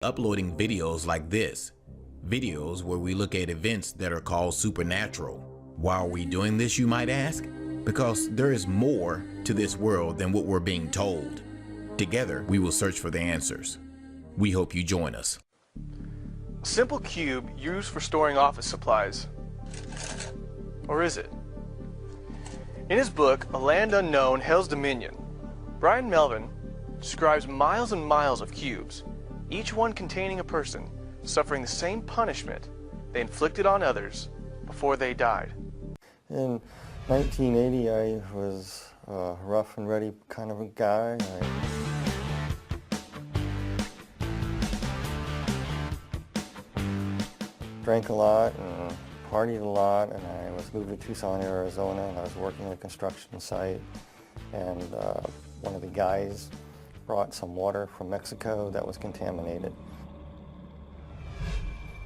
uploading videos like this, videos where we look at events that are called supernatural. Why are we doing this, you might ask? Because there is more to this world than what we're being told. Together, we will search for the answers. We hope you join us. A simple cube used for storing office supplies. Or is it? In his book, A Land Unknown, Hell's Dominion, Brian Melvin describes miles and miles of cubes, each one containing a person suffering the same punishment they inflicted on others before they died. In 1980, I was a rough and ready kind of a guy. I drank a lot and partied a lot, and I was moved to Tucson, Arizona, and I was working at a construction site, and one of the guys brought some water from Mexico that was contaminated.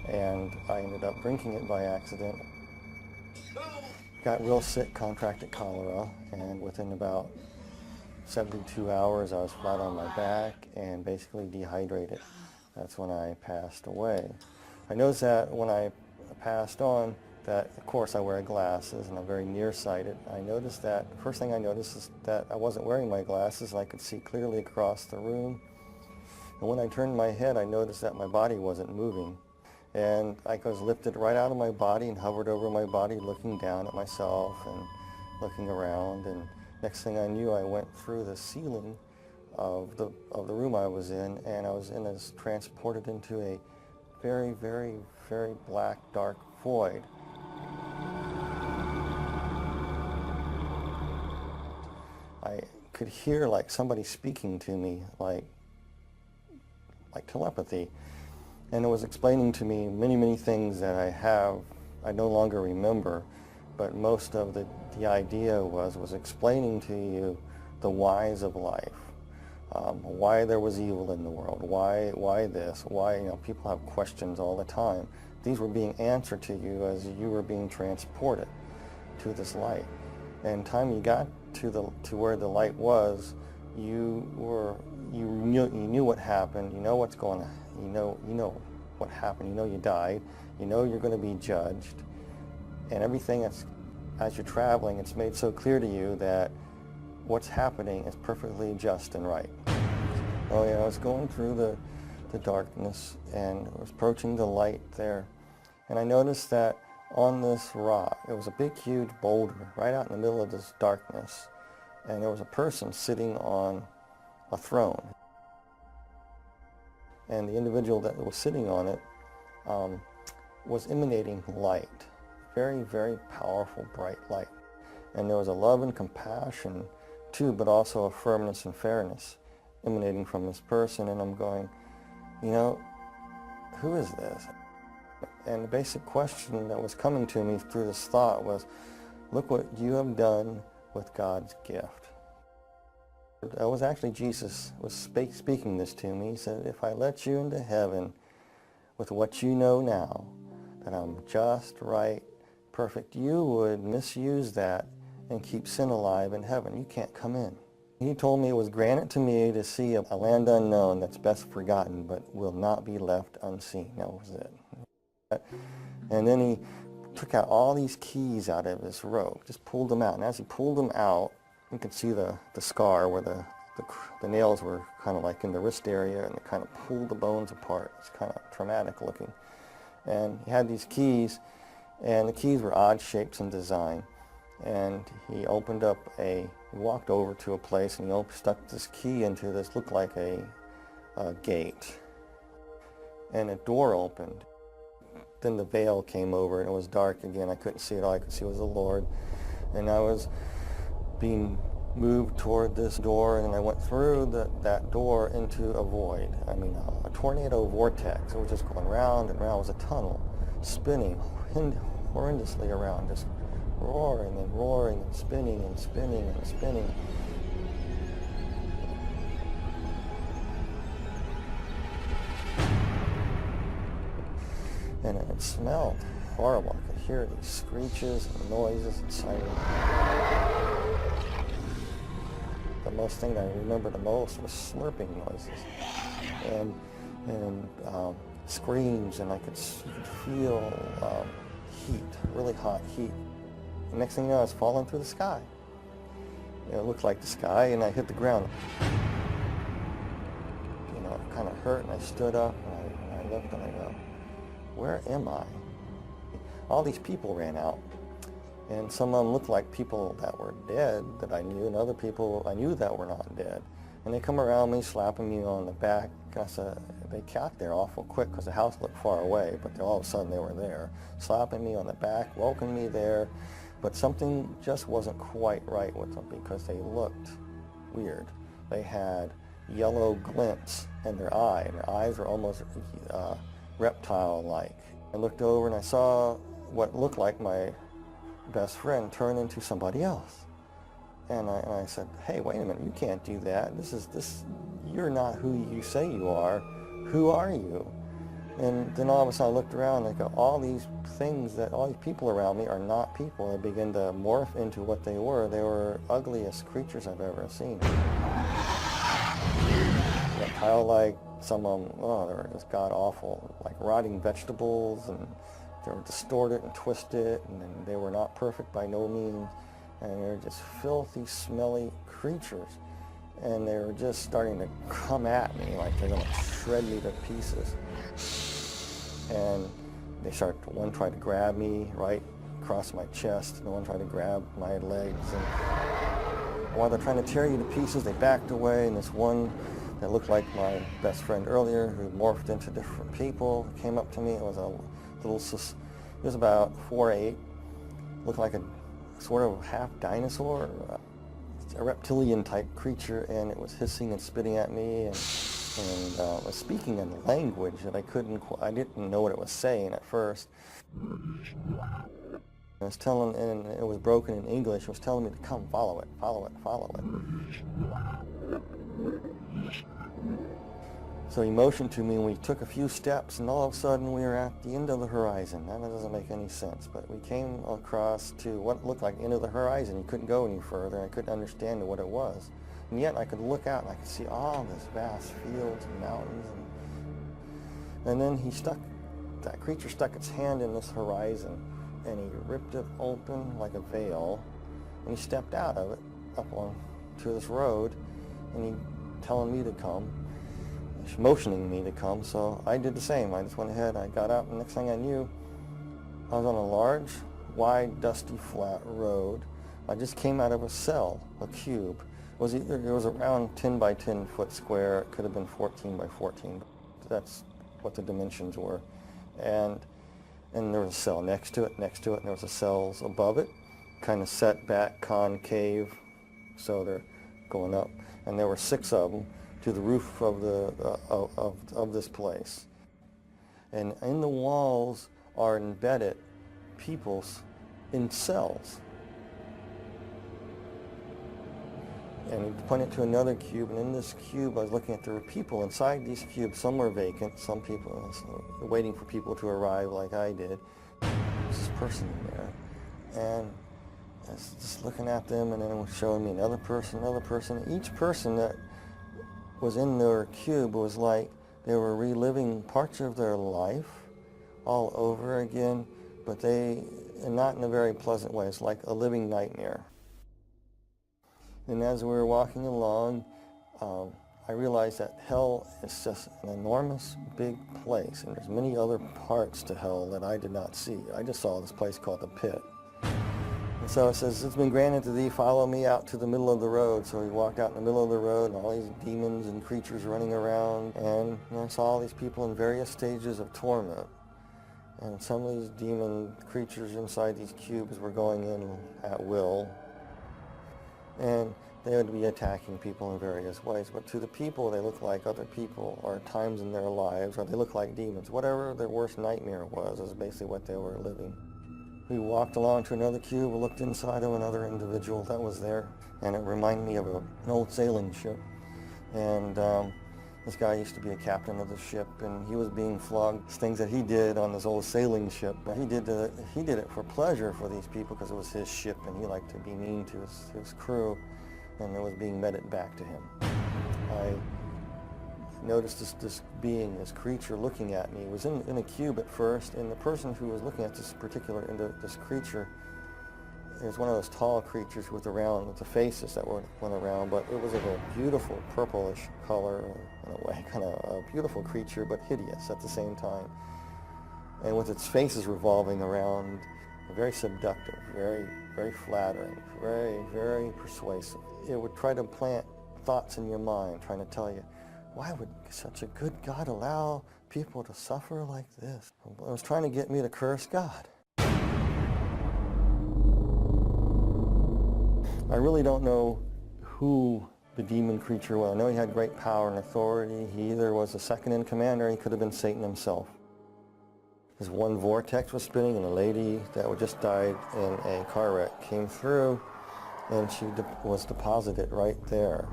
And I ended up drinking it by accident. Got real sick, contracted cholera, and within about 72 hours I was flat on my back and basically dehydrated. That's when I passed away. I noticed that when I passed on, that of course I wear glasses and I'm very nearsighted. I noticed that, the first thing I noticed is that I wasn't wearing my glasses and I could see clearly across the room. And when I turned my head, I noticed that my body wasn't moving. And I was lifted right out of my body and hovered over my body, looking down at myself and looking around. And next thing I knew, I went through the ceiling of the room I was in, and I was transported into a very, very, very black, dark void. I could hear like somebody speaking to me, like telepathy. And it was explaining to me many, many things that I no longer remember, but most of the idea was explaining to you the whys of life, why there was evil in the world, why this, why, people have questions all the time. These were being answered to you as you were being transported to this light. And time you got to where the light was, you knew what happened, you know what's going on. You know what happened, you know you died, you know you're going to be judged, and everything as you're traveling, it's made so clear to you that what's happening is perfectly just and right. Oh yeah, I was going through the darkness and I was approaching the light there, and I noticed that on this rock, it was a big huge boulder right out in the middle of this darkness, and there was a person sitting on a throne. And the individual that was sitting on it was emanating light, very, very powerful, bright light. And there was a love and compassion too, but also a firmness and fairness emanating from this person. And I'm going, who is this? And the basic question that was coming to me through this thought was, look what you have done with God's gift. It was actually Jesus was speaking this to me. He said, if I let you into heaven with what you know now, that I'm just, right, perfect, you would misuse that and keep sin alive in heaven. You can't come in. He told me it was granted to me to see a land unknown that's best forgotten, but will not be left unseen. That was it. And then he took out all these keys out of his robe, just pulled them out. And as he pulled them out, you could see the scar where the nails were kind of like in the wrist area, and it kind of pulled the bones apart. It's kind of traumatic looking. And he had these keys, and the keys were odd shapes and design. And he walked over to a place, and he stuck this key into this, looked like a gate. And a door opened. Then the veil came over, and it was dark again. I couldn't see it. All I could see was the Lord. And I was being moved toward this door, and I went through that door into a void. I mean, a tornado vortex. It was just going round and round. It was a tunnel, spinning horrendously around, just roaring and roaring and spinning and spinning and spinning. And it smelled horrible. I could hear these screeches and noises and sirens. The most thing I remember the most was slurping noises. And and screams, and I could feel heat, really hot heat. The next thing you know, I was falling through the sky. It looked like the sky, and I hit the ground. It kind of hurt, and I stood up, and I looked, and I go, where am I? All these people ran out, and some of them looked like people that were dead that I knew, and other people I knew that were not dead. And they come around me, slapping me on the back. They got there awful quick because the house looked far away, but all of a sudden they were there, slapping me on the back, welcoming me there. But something just wasn't quite right with them because they looked weird. They had yellow glints in their eye, and their eyes were almost reptile-like. I looked over and I saw what looked like my best friend turn into somebody else. And I said, hey, wait a minute, you can't do that. You're not who you say you are. Who are you? And then all of a sudden I looked around and I go, all these people around me are not people. They began to morph into what they were. They were ugliest creatures I've ever seen. Reptile-like, some of them, they were just god-awful, like rotting vegetables, and they were distorted and twisted, and they were not perfect by no means. And they were just filthy, smelly creatures. And they were just starting to come at me like they're going to shred me to pieces. And one tried to grab me right across my chest, and one tried to grab my legs. And while they're trying to tear you to pieces, they backed away, and this one that looked like my best friend earlier, who morphed into different people, came up to me. It was he was about 4'8", looked like a sort of half dinosaur, a reptilian type creature, and it was hissing and spitting at me, and was speaking in a language that I didn't know what it was saying at first. It was telling, and it was broken in English. It was telling me to come, follow it, follow it, follow it. So he motioned to me, and we took a few steps, and all of a sudden we were at the end of the horizon. That doesn't make any sense, but we came across to what looked like the end of the horizon. You couldn't go any further, and I couldn't understand what it was. And yet I could look out, and I could see all this vast fields and mountains. And then that creature stuck its hand in this horizon, and he ripped it open like a veil, and he stepped out of it up onto this road, and he telling me to come, motioning me to come, so I did the same. I just went ahead, I got out, and next thing I knew, I was on a large, wide, dusty, flat road. I just came out of a cell, a cube. It was around 10 by 10 foot square. It could have been 14 by 14. That's what the dimensions were. And there was a cell next to it, and there was a cells above it, kind of set back, concave, so they're going up. And there were 6 of them to the roof of this place. And in the walls are embedded people in cells. And he pointed to another cube, and in this cube I was looking at there were people inside these cubes. Some were vacant, some people waiting for people to arrive like I did. There's this person in there, and I was just looking at them, and then it was showing me another person. Each person that was in their cube was like they were reliving parts of their life all over again, but not in a very pleasant way. It's like a living nightmare. And as we were walking along, I realized that hell is just an enormous big place, and there's many other parts to hell that I did not see. I just saw this place called the pit. And so it says, it's been granted to thee, follow me out to the middle of the road. So he walked out in the middle of the road, and all these demons and creatures running around, and I saw all these people in various stages of torment. And some of these demon creatures inside these cubes were going in at will, and they would be attacking people in various ways. But to the people, they look like other people, or times in their lives, or they look like demons. Whatever their worst nightmare was is basically what they were living. We walked along to another cube, looked inside of another individual that was there, and it reminded me of an old sailing ship. And this guy used to be a captain of the ship, and he was being flogged. Things that he did on this old sailing ship, he did it for pleasure for these people because it was his ship, and he liked to be mean to his crew, and it was being meted back to him. noticed this being, this creature looking at me. It was in a cube at first, and the person who was looking at this this creature, it was one of those tall creatures with the faces that went around, but it was of a beautiful purplish color, in a way, kind of a beautiful creature, but hideous at the same time. And with its faces revolving around, very seductive, very, very flattering, very, very persuasive. It would try to plant thoughts in your mind, trying to tell you, why would such a good God allow people to suffer like this? It was trying to get me to curse God. I really don't know who the demon creature was. I know he had great power and authority. He either was a second in command or he could have been Satan himself. This one vortex was spinning, and a lady that had just died in a car wreck came through, and she was deposited right there.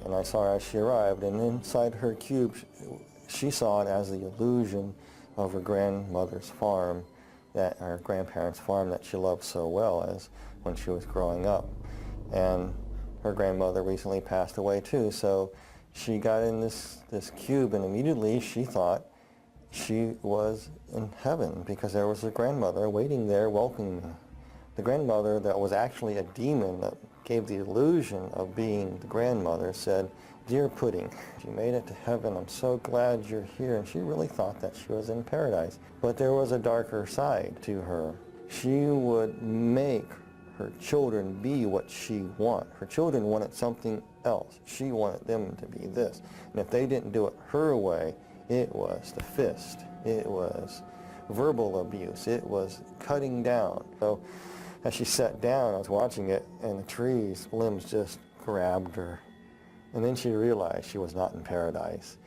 And I saw her as she arrived, and inside her cube, she saw it as the illusion of her grandmother's farm, her grandparents' farm that she loved so well as when she was growing up. And her grandmother recently passed away too, so she got in this cube, and immediately she thought she was in heaven because there was a grandmother waiting there welcoming me. The grandmother that was actually a demon that gave the illusion of being the grandmother said, "Dear Pudding, you made it to heaven. I'm so glad you're here." And she really thought that she was in paradise. But there was a darker side to her. She would make her children be what she wanted. Her children wanted something else. She wanted them to be this. And if they didn't do it her way, it was the fist. It was verbal abuse. It was cutting down. So as she sat down, I was watching it, and the tree's limbs just grabbed her. And then she realized she was not in paradise.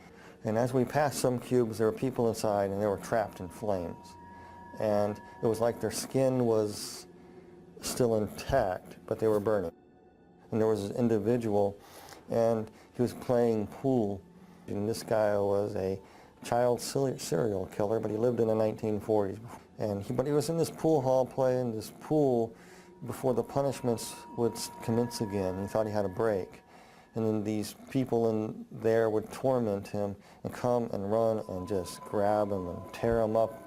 And as we passed some cubes, there were people inside, and they were trapped in flames. And it was like their skin was still intact, but they were burning. And there was this individual, and he was playing pool. And this guy was a child serial killer, but he lived in the 1940s. But he was in this pool hall playing this pool before the punishments would commence again. He thought he had a break. And then these people in there would torment him and come and run and just grab him and tear him up.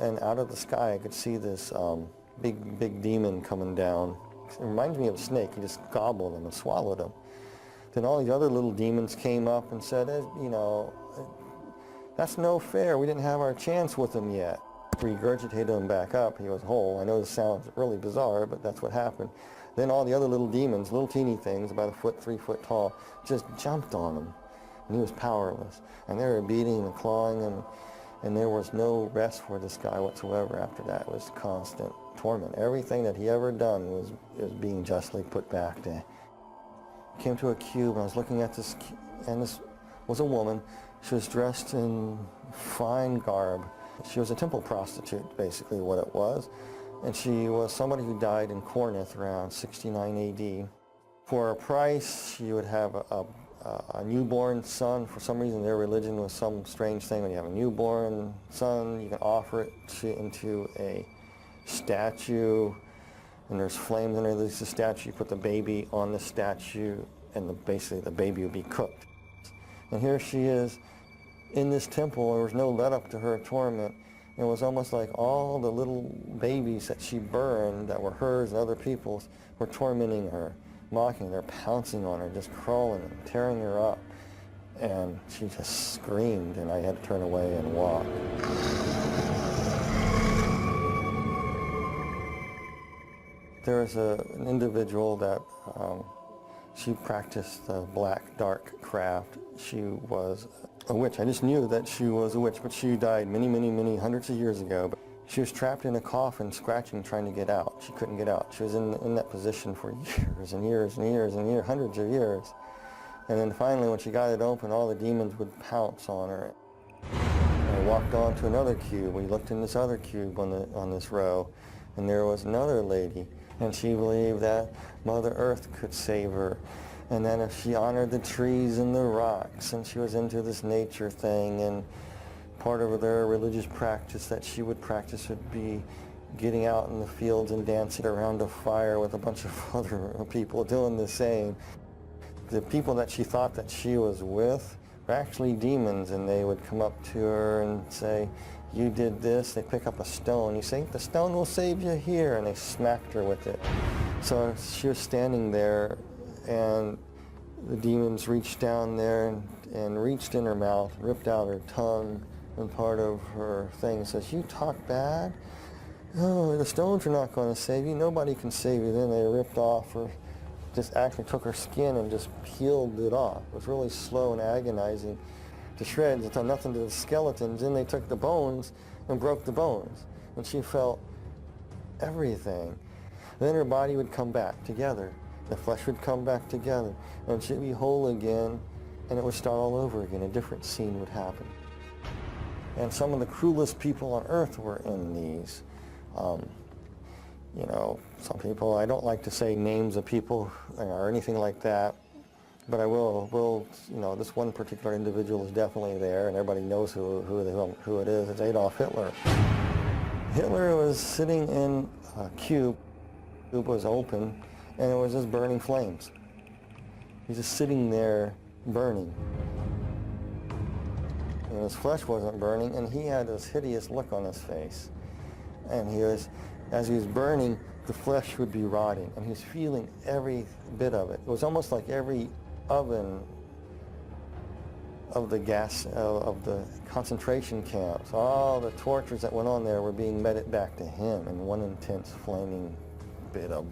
And out of the sky I could see this big demon coming down. It reminds me of a snake. He just gobbled him and swallowed him. Then all these other little demons came up and said, that's no fair. We didn't have our chance with him yet. Regurgitated him back up. He was whole. I know this sounds really bizarre, but that's what happened. Then all the other little demons, little teeny things, about 3 foot tall, just jumped on him. And he was powerless. And they were beating and clawing him. And there was no rest for this guy whatsoever after that. It was constant torment. Everything that he ever done was being justly put back to. I came to a cube, and I was looking at this, and this was a woman. She was dressed in fine garb. She was a temple prostitute, basically what it was. And she was somebody who died in Corinth around 69 AD. For a price, she would have a newborn son. For some reason, their religion was some strange thing. When you have a newborn son, you can offer it into a statue, and there's flames underneath the statue. You put the baby on the statue, and basically the baby would be cooked. And here she is in this temple. There was no let up to her torment. It was almost like all the little babies that she burned that were hers and other people's were tormenting her, mocking her, pouncing on her, just crawling and tearing her up. And she just screamed, and I had to turn away and walk. There was an individual that she practiced the black dark craft. She was a witch. I just knew that she was a witch, but she died many hundreds of years ago. But she was trapped in a coffin, scratching, trying to get out. She couldn't get out. She was in that position for years and years and years and years, hundreds of years. And then finally, when she got it open, all the demons would pounce on her. And I walked on to another cube. We looked in this other cube on this row, and there was another lady. And she believed that Mother Earth could save her. And then if she honored the trees and the rocks, and she was into this nature thing, and part of their religious practice that she would practice would be getting out in the fields and dancing around a fire with a bunch of other people doing the same. The people that she thought that she was with were actually demons, and they would come up to her and say, "You did this." They pick up a stone. You say, "The stone will save you here," and they smacked her with it. So she was standing there, and the demons reached down there and reached in her mouth, ripped out her tongue and part of her thing, and says, "You talk bad? Oh, the stones are not going to save you. Nobody can save you." Then they ripped off her, just actually took her skin and just peeled it off. It was really slow and agonizing to shreds. It done nothing to the skeletons. Then they took the bones and broke the bones. And she felt everything. Then her body would come back together. The flesh would come back together. And she'd be whole again, and it would start all over again. A different scene would happen. And some of the cruelest people on earth were in these. You know, some people, I don't like to say names of people or anything like that, but I will, you know, this one particular individual is definitely there, and everybody knows who it is. It's Adolf Hitler. Hitler was sitting in a cube. The cube was open, and it was just burning flames. He's just sitting there burning. And his flesh wasn't burning, and he had this hideous look on his face. And he was, as he was burning, the flesh would be rotting, and he was feeling every bit of it. It was almost like every oven of the gas, of the concentration camps, all the tortures that went on there were being meted back to him in one intense flaming bit of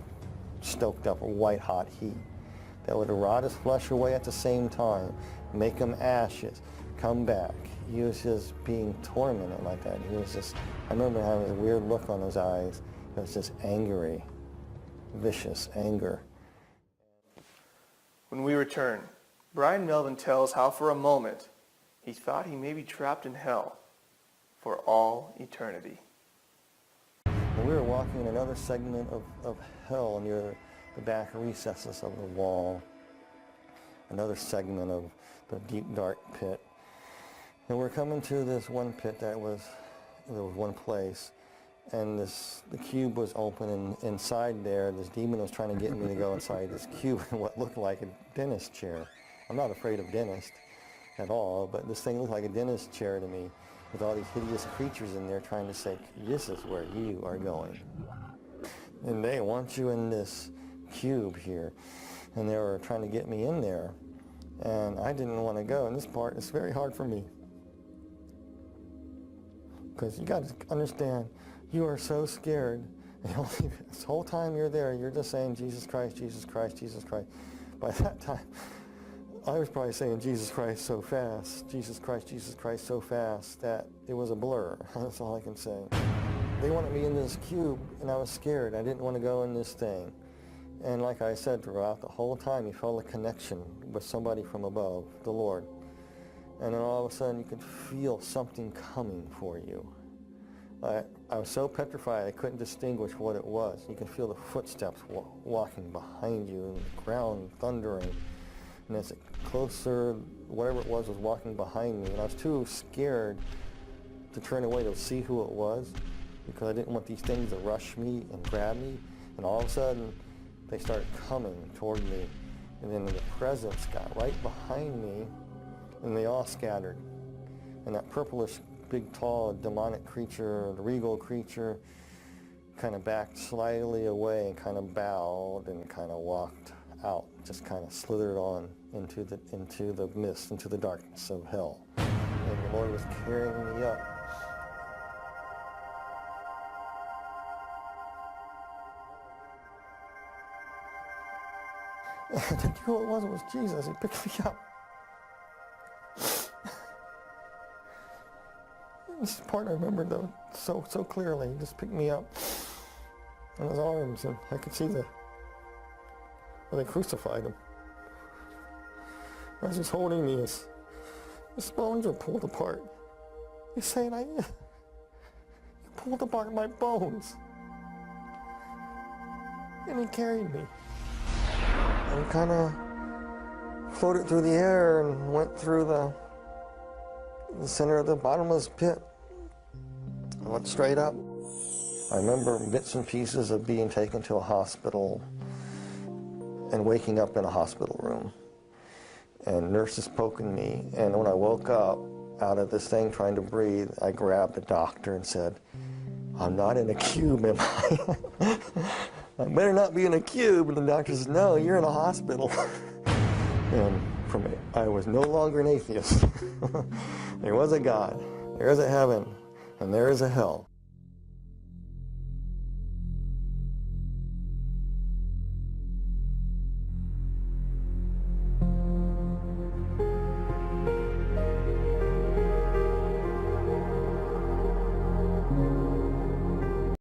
stoked up white hot heat that would rot his flesh away at the same time, make him ashes, come back. He was just being tormented like that. He was just, I remember having a weird look on his eyes. It was just angry, vicious anger. When we return, Brian Melvin tells how for a moment he thought he may be trapped in hell for all eternity. And we were walking in another segment of hell near the back recesses of the wall, another segment of the deep dark pit. And we're coming to this one pit there was one place, and the cube was open, and inside there, this demon was trying to get me to go inside this cube in what looked like a dentist chair. I'm not afraid of dentists at all, but this thing looked like a dentist chair to me, with all these hideous creatures in there trying to say, "This is where you are going. And they want you in this cube here." And they were trying to get me in there, and I didn't want to go. And this part is very hard for me, because you got to understand, you are so scared. This whole time you're there, you're just saying, "Jesus Christ, Jesus Christ, Jesus Christ." By that time, I was probably saying "Jesus Christ" so fast, Jesus Christ so fast, that it was a blur. That's all I can say. They wanted me in this cube, and I was scared. I didn't want to go in this thing. And like I said, throughout the whole time, you felt a connection with somebody from above, the Lord. And then all of a sudden, you could feel something coming for you. I was so petrified, I couldn't distinguish what it was. You could feel the footsteps walking behind you, and the ground thundering. And as it closer, whatever it was walking behind me. And I was too scared to turn away to see who it was, because I didn't want these things to rush me and grab me. And all of a sudden, they started coming toward me. And then the presence got right behind me, and they all scattered. And that purplish, big, tall, demonic creature, the regal creature, kind of backed slightly away and kind of bowed and kind of walked out, just kind of slithered on into the mist, into the darkness of hell. And the Lord was carrying me up. And I knew who it was. It was Jesus. He picked me up. This part I remember, though, so clearly. He just picked me up in his arms, and I could see where they crucified him. As he's holding me, his bones are pulled apart. He's saying, "You pulled apart my bones." And he carried me. And kind of floated through the air and went through the center of the bottomless pit. I went straight up. I remember bits and pieces of being taken to a hospital and waking up in a hospital room. and nurses poking me. And when I woke up out of this thing trying to breathe, I grabbed the doctor and said, "I'm not in a cube, am I?" "I better not be in a cube." And the doctor says, "No, you're in a hospital." And from it, I was no longer an atheist. There was a God, there is a heaven, and there is a hell.